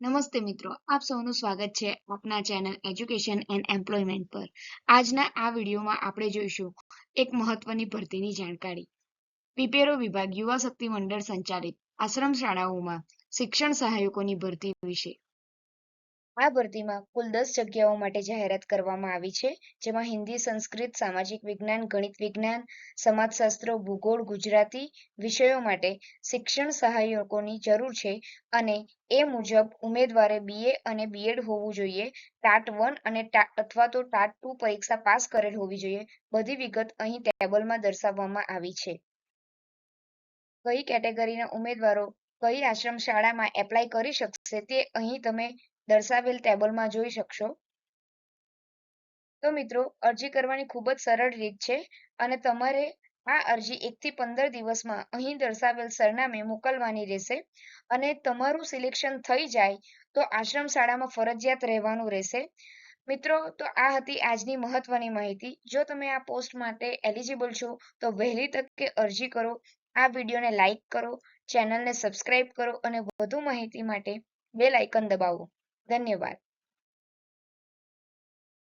નમસ્તે મિત્રો, આપ સૌનું સ્વાગત છે આપના ચેનલ એજ્યુકેશન એન્ડ એમ્પ્લોયમેન્ટ પર. આજના આ વિડીયોમાં આપણે જોઈશું એક મહત્વની ભરતીની જાણકારી. પીપેરો વિભાગ યુવા શક્તિ મંડળ સંચાલિત આશ્રમ શાળાઓમાં શિક્ષણ સહાયકોની ભરતી વિશે. આ ભરતીમાં કુલ 10 જગ્યાઓ માટે જાહેરાત કરવામાં આવી છે, જેમાં હિન્દી, સંસ્કૃત, સામાજિક વિજ્ઞાન, ગણિત વિજ્ઞાન, સમાજશાસ્ત્ર, ભૂગોળ, ગુજરાતી વિષયો માટે શિક્ષણ સહાયકોની જરૂર છે અને એ મુજબ ઉમેદવારે BA અને BEd હોવું જોઈએ. ટાટ 1 અને અથવા તો ટાટ 2 પરીક્ષા પાસ કરેલ હોવી જોઈએ. બધી વિગત અહીં ટેબલમાં દર્શાવવામાં આવી છે. કઈ કેટેગરીના ઉમેદવારો કઈ આશ્રમ શાળામાં એપ્લાય કરી શકશે તે અહીં તમે દર્શાવેલ ટેબલમાં જોઈ શકશો. તો મિત્રો, અરજી કરવાની ખૂબ જ સરળ રીત છે અને તમારે આ અરજી 1 થી 15 દિવસમાં અહીં દર્શાવેલ સરનામે મોકલવાની રહેશે અને તમારું સિલેક્શન થઈ જાય તો આશ્રમ શાળામાં ફરજિયાત રહેવાનું રહેશે. મિત્રો, તો આ હતી આજની મહત્વની માહિતી. જો તમે આ પોસ્ટ માટે એલિજિબલ છો તો વહેલી તકે અરજી કરો. આ વિડીયોને લાઈક કરો, ચેનલને સબસ્ક્રાઇબ કરો અને વધુ માહિતી માટે બેલ આઇકન દબાવો. ધન્યવાદ.